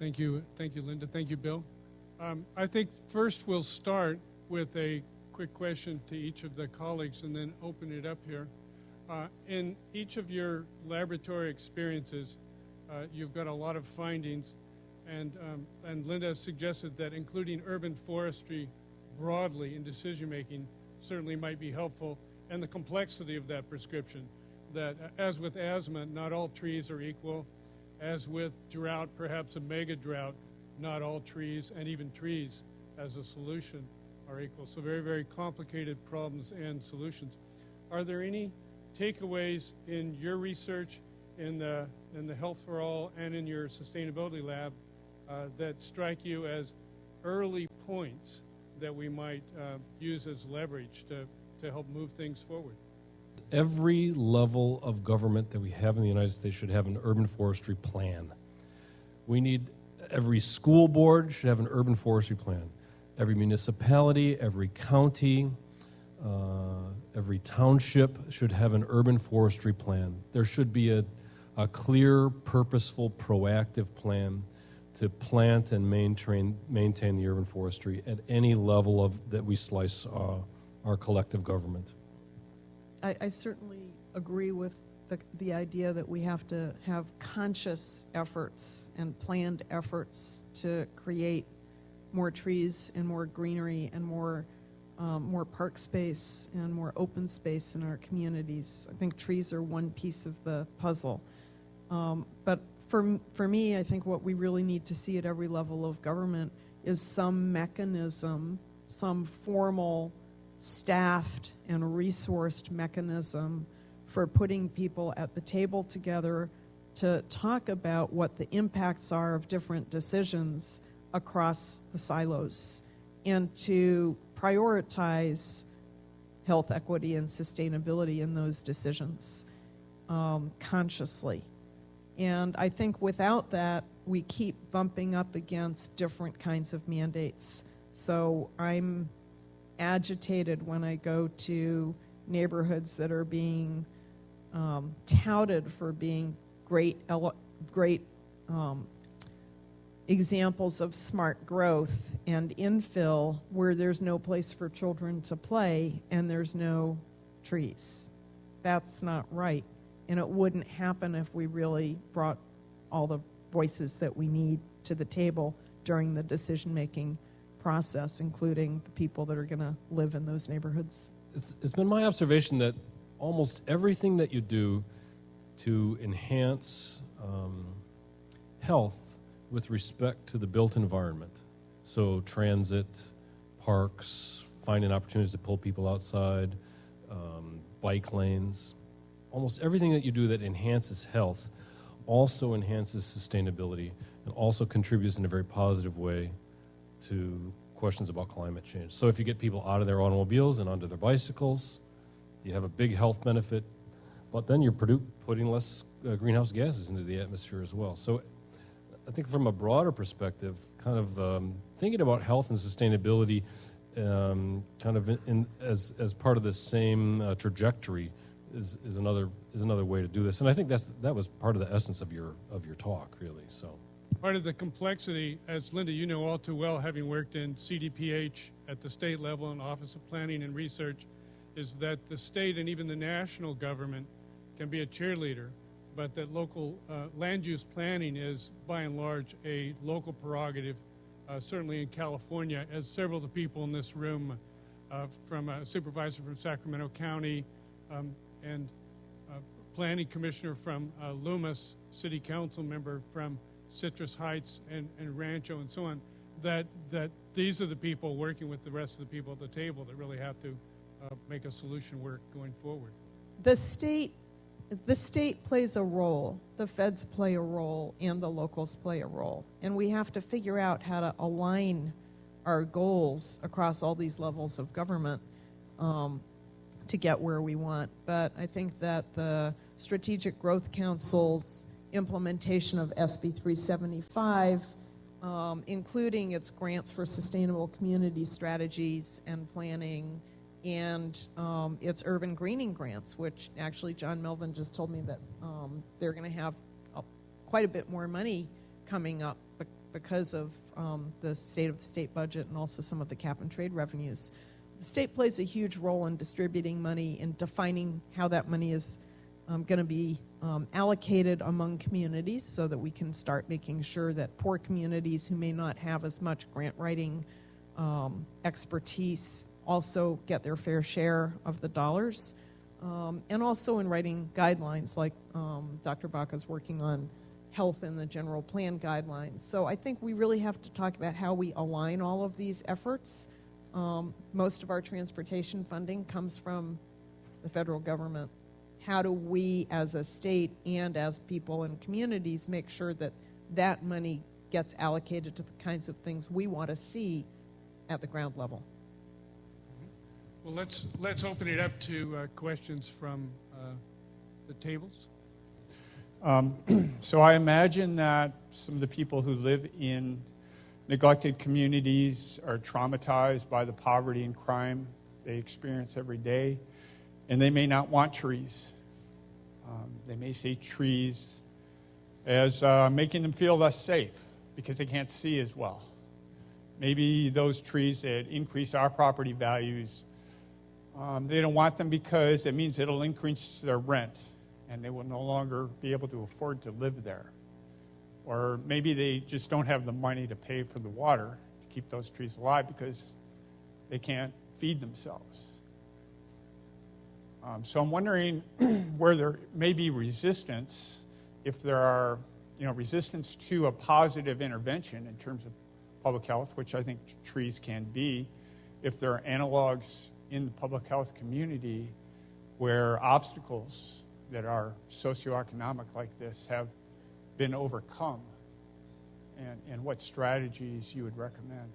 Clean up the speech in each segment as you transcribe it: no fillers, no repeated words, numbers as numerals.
Thank you, Linda. Thank you, Bill. I think first we'll start with a quick question to each of the colleagues and then open it up here. In each of your laboratory experiences, you've got a lot of findings, and Linda has suggested that including urban forestry broadly in decision-making certainly might be helpful, and the complexity of that prescription, that as with asthma, not all trees are equal. As with drought, perhaps a mega drought, not all trees, and even trees as a solution, are equal. So very, very complicated problems and solutions. Are there any takeaways in your research, in the Health for All, and in your sustainability lab that strike you as early points that we might use as leverage to help move things forward? Every level of government that we have in the United States should have an urban forestry plan. Every school board should have an urban forestry plan. Every municipality, every county, every township should have an urban forestry plan. There should be a clear, purposeful, proactive plan to plant and maintain the urban forestry at any level that we slice our collective government. I certainly agree with the idea that we have to have conscious efforts and planned efforts to create more trees and more greenery and more park space and more open space in our communities. I think trees are one piece of the puzzle. But for me, I think what we really need to see at every level of government is some mechanism, some formal, staffed and resourced mechanism for putting people at the table together to talk about what the impacts are of different decisions across the silos and to prioritize health equity and sustainability in those decisions consciously. And I think without that, we keep bumping up against different kinds of mandates. So I'm agitated when I go to neighborhoods that are being touted for being great examples of smart growth and infill, where there's no place for children to play and there's no trees. That's not right. And it wouldn't happen if we really brought all the voices that we need to the table during the decision-making process, including the people that are going to live in those neighborhoods. It's been my observation that almost everything that you do to enhance health with respect to the built environment, so transit, parks, finding opportunities to pull people outside, bike lanes, almost everything that you do that enhances health also enhances sustainability and also contributes in a very positive way to questions about climate change. So if you get people out of their automobiles and onto their bicycles, you have a big health benefit, but then you're putting less greenhouse gases into the atmosphere as well. So I think from a broader perspective, kind of thinking about health and sustainability kind of as part of the same trajectory is another way to do this. And I think that was part of the essence of your talk, really. So part of the complexity, as Linda, you know all too well, having worked in CDPH at the state level and Office of Planning and Research, is that the state and even the national government can be a cheerleader, but that local land use planning is, by and large, a local prerogative, certainly in California, as several of the people in this room, from a supervisor from Sacramento County and planning commissioner from Loomis, city council member from Citrus Heights and Rancho and so on, that these are the people working with the rest of the people at the table that really have to make a solution work going forward. The state plays a role, the feds play a role, and the locals play a role. And we have to figure out how to align our goals across all these levels of government to get where we want. But I think that the Strategic Growth Council's implementation of SB 375, including its grants for sustainable community strategies and planning, and its urban greening grants, which actually John Melvin just told me that they're going to have quite a bit more money coming up because of the state budget and also some of the cap and trade revenues. The state plays a huge role in distributing money and defining how that money is going to be allocated among communities so that we can start making sure that poor communities who may not have as much grant writing expertise also get their fair share of the dollars. And also in writing guidelines like Dr. Baca's working on health in the general plan guidelines. So I think we really have to talk about how we align all of these efforts. Most of our transportation funding comes from the federal government. How do we as a state and as people and communities make sure that that money gets allocated to the kinds of things we want to see at the ground level? Well, let's open it up to questions from the tables. So I imagine that some of the people who live in neglected communities are traumatized by the poverty and crime they experience every day, and they may not want trees. They may see trees as making them feel less safe because they can't see as well. Maybe those trees that increase our property values, they don't want them because it means it'll increase their rent and they will no longer be able to afford to live there. Or maybe they just don't have the money to pay for the water to keep those trees alive because they can't feed themselves. So I'm wondering where there may be resistance, if there are, resistance to a positive intervention in terms of public health, which I think trees can be, if there are analogs in the public health community where obstacles that are socioeconomic like this have been overcome, and what strategies you would recommend.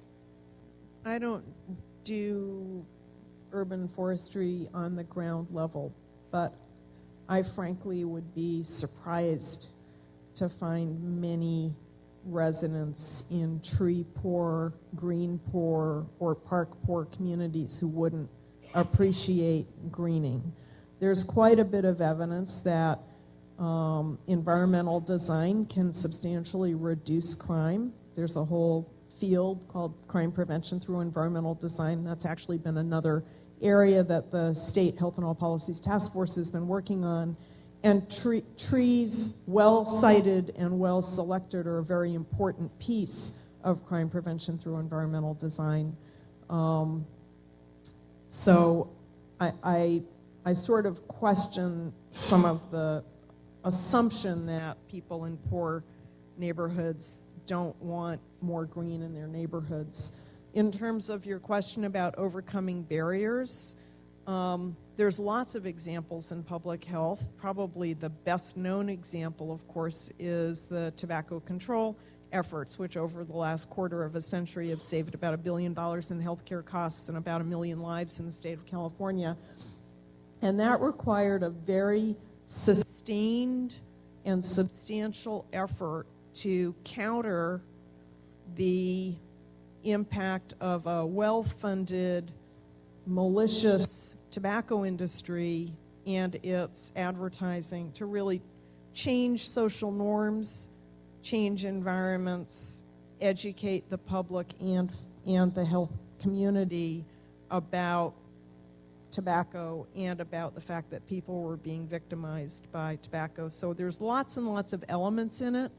I don't do urban forestry on the ground level, but I frankly would be surprised to find many residents in tree-poor, green-poor, or park-poor communities who wouldn't appreciate greening. There's quite a bit of evidence that environmental design can substantially reduce crime. There's a whole field called crime prevention through environmental design. That's actually been another area that the State Health and All Policies Task Force has been working on. And trees, well-sited and well-selected, are a very important piece of crime prevention through environmental design. So I sort of question some of the assumption that people in poor neighborhoods don't want more green in their neighborhoods. In terms of your question about overcoming barriers, there's lots of examples in public health. Probably the best known example, of course, is the tobacco control efforts, which over the last quarter of a century have saved about $1 billion in healthcare costs and about 1 million lives in the state of California. And that required a very sustained and substantial effort to counter the impact of a well-funded, malicious tobacco industry and its advertising to really change social norms, change environments, educate the public and the health community about tobacco and about the fact that people were being victimized by tobacco. So there's lots and lots of elements in it,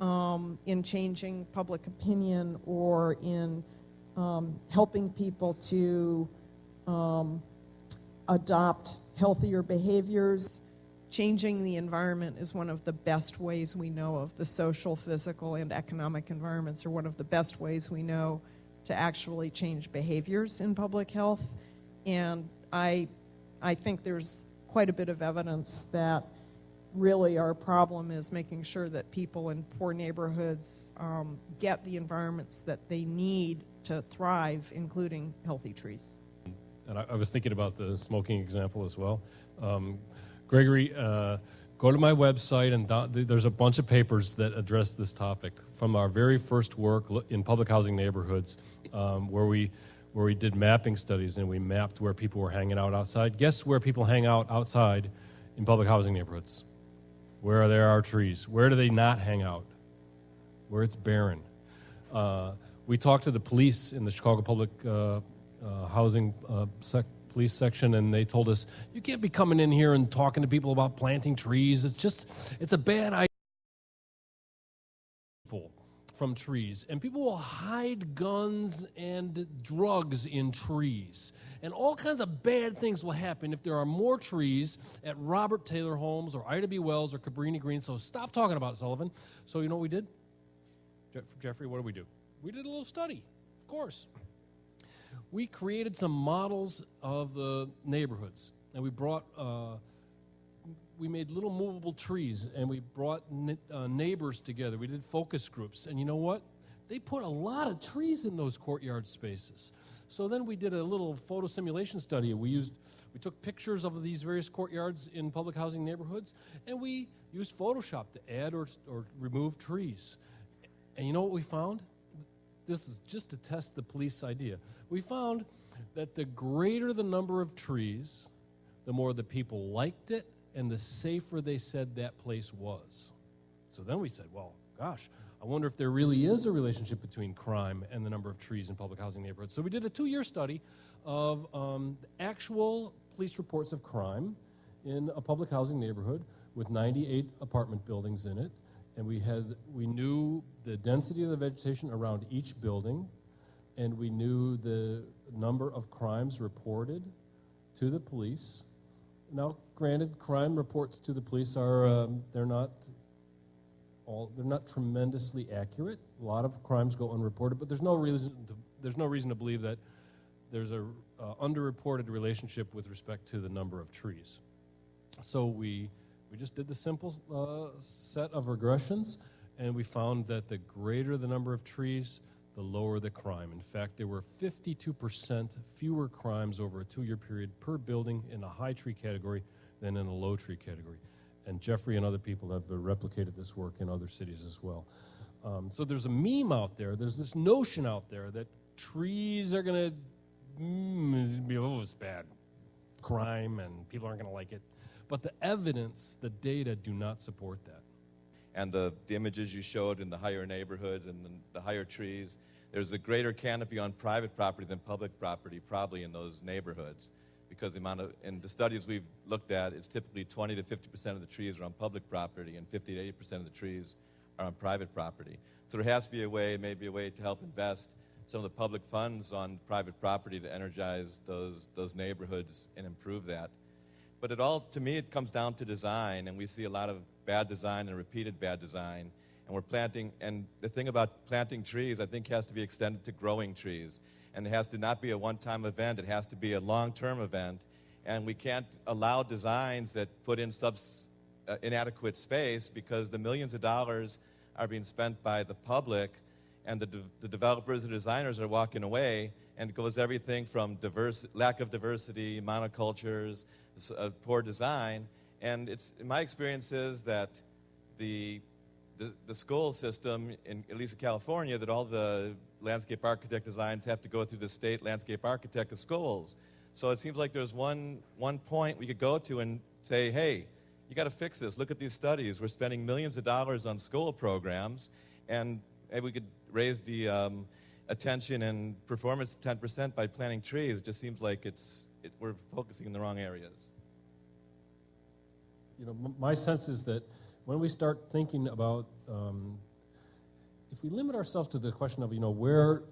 in changing public opinion or in helping people to adopt healthier behaviors. Changing the environment is one of the best ways we know of. The social, physical, and economic environments are one of the best ways we know to actually change behaviors in public health. And I think there's quite a bit of evidence that really our problem is making sure that people in poor neighborhoods get the environments that they need to thrive, including healthy trees. And I was thinking about the smoking example as well. Gregory, go to my website, and there's a bunch of papers that address this topic from our very first work in public housing neighborhoods, where we did mapping studies, and we mapped where people were hanging out outside. Guess where people hang out outside in public housing neighborhoods? Where there are trees. Where do they not hang out? Where it's barren. We talked to the police in the Chicago Public Housing police section, and they told us, you can't be coming in here and talking to people about planting trees. It's a bad idea from trees. And people will hide guns and drugs in trees. And all kinds of bad things will happen if there are more trees at Robert Taylor Homes or Ida B. Wells or Cabrini Green. So stop talking about it, Sullivan. So you know what we did? Jeffrey, what did we do? We did a little study, of course. We created some models of the neighborhoods, and we made little movable trees, and we brought neighbors together. We did focus groups, and you know what? They put a lot of trees in those courtyard spaces. So then we did a little photo simulation study. We took pictures of these various courtyards in public housing neighborhoods, and we used Photoshop to add or remove trees. And you know what we found? This is just to test the police idea. We found that the greater the number of trees, the more the people liked it, and the safer they said that place was. So then we said, well, gosh, I wonder if there really is a relationship between crime and the number of trees in public housing neighborhoods. So we did a 2-year study of actual police reports of crime in a public housing neighborhood with 98 apartment buildings in it. And we knew the density of the vegetation around each building, and we knew the number of crimes reported to the police. Now, granted, crime reports to the police are they're not tremendously accurate. A lot of crimes go unreported, but there's no reason to believe that there's a underreported relationship with respect to the number of trees. So we just did the simple set of regressions, and we found that the greater the number of trees, the lower the crime. In fact, there were 52% fewer crimes over a 2-year period per building in a high tree category than in a low tree category. And Jeffrey and other people have replicated this work in other cities as well. So there's a meme out there, there's this notion out there that trees are going to, it's bad crime and people aren't going to like it. But the evidence, the data do not support that. And the images you showed in the higher neighborhoods and the higher trees, there's a greater canopy on private property than public property probably in those neighborhoods, because in the studies we've looked at, it's typically 20 to 50% of the trees are on public property and 50 to 80% of the trees are on private property. So there has to be maybe a way to help invest some of the public funds on private property to energize those neighborhoods and improve that. But to me, it comes down to design, and we see a lot of bad design and repeated bad design. And the thing about planting trees, I think, has to be extended to growing trees. And it has to not be a one-time event. It has to be a long-term event. And we can't allow designs that put in inadequate space, because the millions of dollars are being spent by the public, and the developers and designers are walking away, and it goes everything from lack of diversity, monocultures, poor design. And my experience is that the school system, at least in California, that all the landscape architect designs have to go through the state landscape architect of schools. So it seems like there's one point we could go to and say, hey, you got to fix this. Look at these studies. We're spending millions of dollars on school programs, and maybe we could raise the attention and performance 10% by planting trees. It just seems like we're focusing in the wrong areas. My sense is that when we start thinking about, if we limit ourselves to the question of, where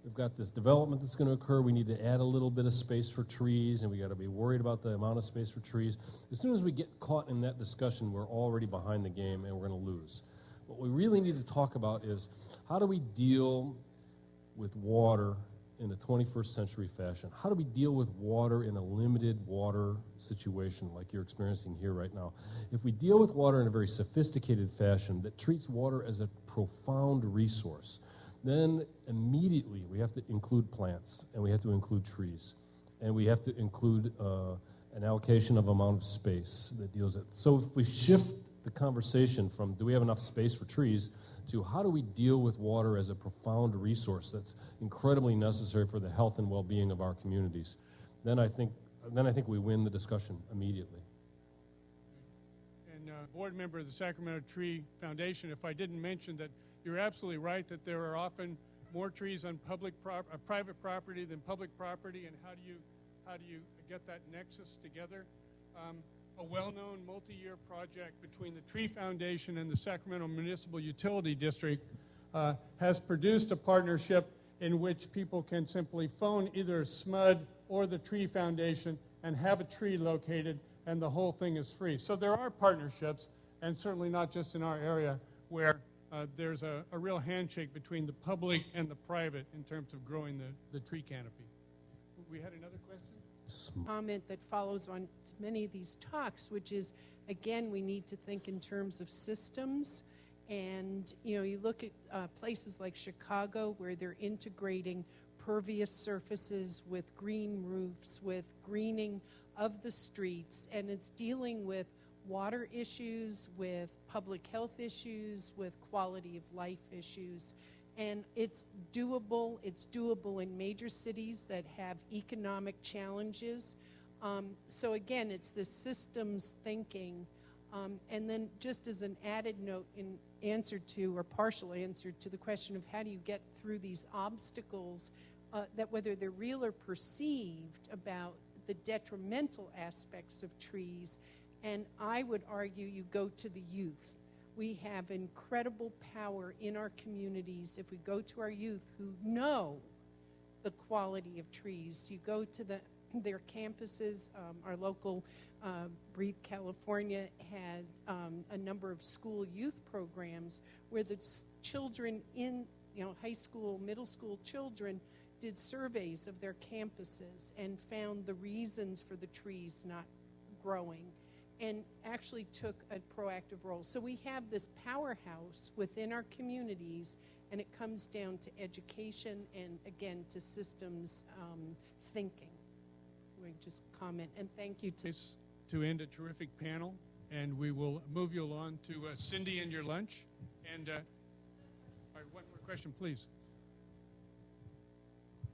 we've got this development that's going to occur, we need to add a little bit of space for trees, and we got to be worried about the amount of space for trees. As soon as we get caught in that discussion, we're already behind the game and we're going to lose. What we really need to talk about is, how do we deal with water in a 21st century fashion? How do we deal with water in a limited water situation like you're experiencing here right now? If we deal with water in a very sophisticated fashion that treats water as a profound resource, then immediately we have to include plants, and we have to include trees, and we have to include an allocation of amount of space that deals with it. So if we shift the conversation from do we have enough space for trees to how do we deal with water as a profound resource that's incredibly necessary for the health and well-being of our communities, then I think we win the discussion immediately. And board member of the Sacramento Tree Foundation, if I didn't mention that you're absolutely right that there are often more trees on private property than public property, and how do you get that nexus together? A well-known multi-year project between the Tree Foundation and the Sacramento Municipal Utility District has produced a partnership in which people can simply phone either SMUD or the Tree Foundation and have a tree located, and the whole thing is free. So there are partnerships, and certainly not just in our area, where there's a real handshake between the public and the private in terms of growing the tree canopy. We had another question? Comment that follows on to many of these talks, which is, again, we need to think in terms of systems. And, you look at places like Chicago where they're integrating pervious surfaces with green roofs, with greening of the streets, and it's dealing with water issues, with public health issues, with quality of life issues. And it's doable. It's doable in major cities that have economic challenges. So again, it's the systems thinking. And then just as an added note in answer to, or partial answer to the question of how do you get through these obstacles, that whether they're real or perceived about the detrimental aspects of trees, and I would argue you go to the youth. We have incredible power in our communities if we go to our youth who know the quality of trees. You go to their campuses. Our local Breathe California had a number of school youth programs where the children in high school, middle school children did surveys of their campuses and found the reasons for the trees not growing, and actually took a proactive role. So we have this powerhouse within our communities, and it comes down to education and, again, to systems thinking. We just comment, and thank you to end a terrific panel, and we will move you along to Cindy and your lunch. And all right, one more question, please.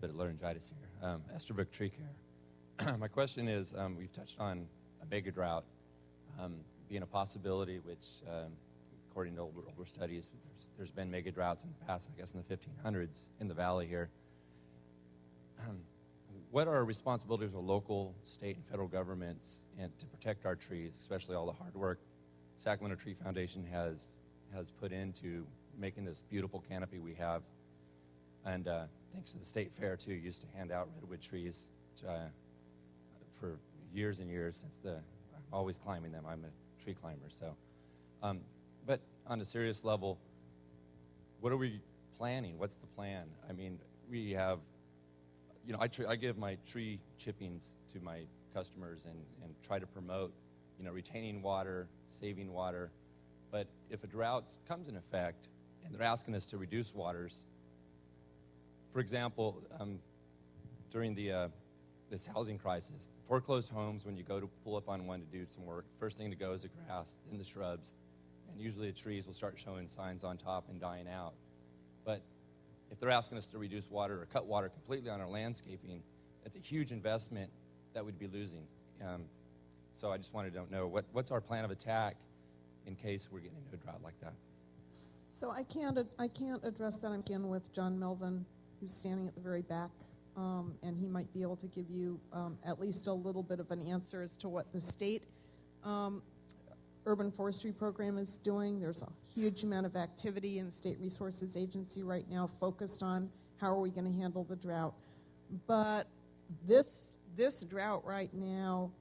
Bit of laryngitis here. Esterbrook Tree Care. My question is, we've touched on a mega drought being a possibility, which, according to older studies, there's been mega droughts in the past, I guess in the 1500s in the valley here. What are our responsibilities of local, state, and federal governments and to protect our trees, especially all the hard work Sacramento Tree Foundation has put into making this beautiful canopy we have? And thanks to the state fair, too, used to hand out redwood trees for years and years since I'm always climbing them. I'm a tree climber. So, but on a serious level, what are we planning? What's the plan? I mean, we have, I give my tree chippings to my customers and try to promote, retaining water, saving water. But if a drought comes in effect and they're asking us to reduce waters, for example, during this housing crisis, foreclosed homes, when you go to pull up on one to do some work, the first thing to go is the grass, then the shrubs, and usually the trees will start showing signs on top and dying out. But if they're asking us to reduce water or cut water completely on our landscaping, it's a huge investment that we'd be losing. So I just wanted to know what's our plan of attack in case we're getting into a drought like that. So I can't address that again with John Melvin, who's standing at the very back, and he might be able to give you at least a little bit of an answer as to what the state urban forestry program is doing. There's a huge amount of activity in the State Resources Agency right now focused on how are we going to handle the drought. But this drought right now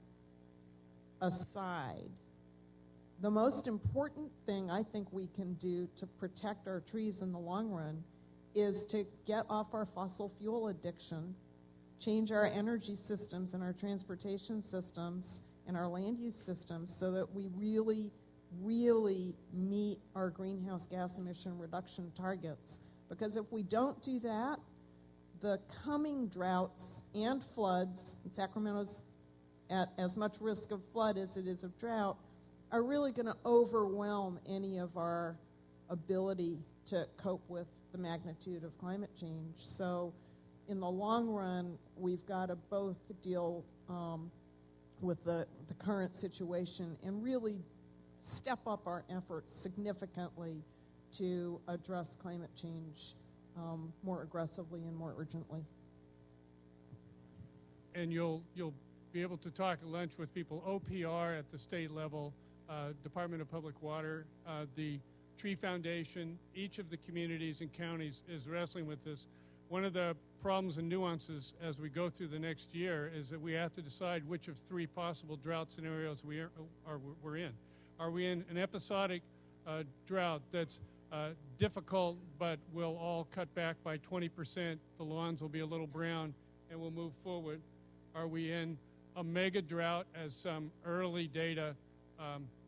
aside, the most important thing I think we can do to protect our trees in the long run is to get off our fossil fuel addiction, change our energy systems and our transportation systems and our land use systems so that we really, really meet our greenhouse gas emission reduction targets. Because if we don't do that, the coming droughts and floods, and Sacramento's at as much risk of flood as it is of drought, are really going to overwhelm any of our ability to cope with the magnitude of climate change. So in the long run, we've got to both deal with the current situation and really step up our efforts significantly to address climate change more aggressively and more urgently. And you'll be able to talk at lunch with people, OPR at the state level, Department of Public Water, the Tree Foundation. Each of the communities and counties is wrestling with this. One of the problems and nuances as we go through the next year is that we have to decide which of three possible drought scenarios we're in. Are we in an episodic drought that's difficult but will all cut back by 20%, the lawns will be a little brown, and we'll move forward? Are we in a mega drought, as some early data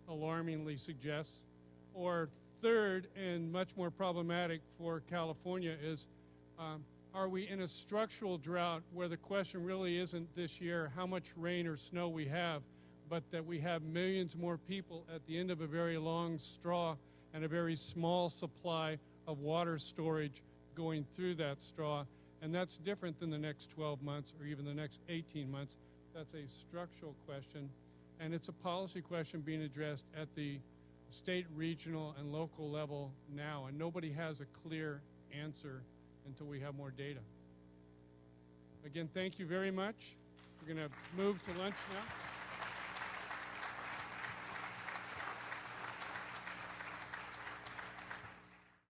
alarmingly suggests? Or third, and much more problematic for California, is are we in a structural drought where the question really isn't this year how much rain or snow we have, but that we have millions more people at the end of a very long straw and a very small supply of water storage going through that straw? And that's different than the next 12 months or even the next 18 months. That's a structural question, and it's a policy question being addressed at the state, regional, and local level now, and nobody has a clear answer until we have more data. Again, thank you very much. We're going to move to lunch now.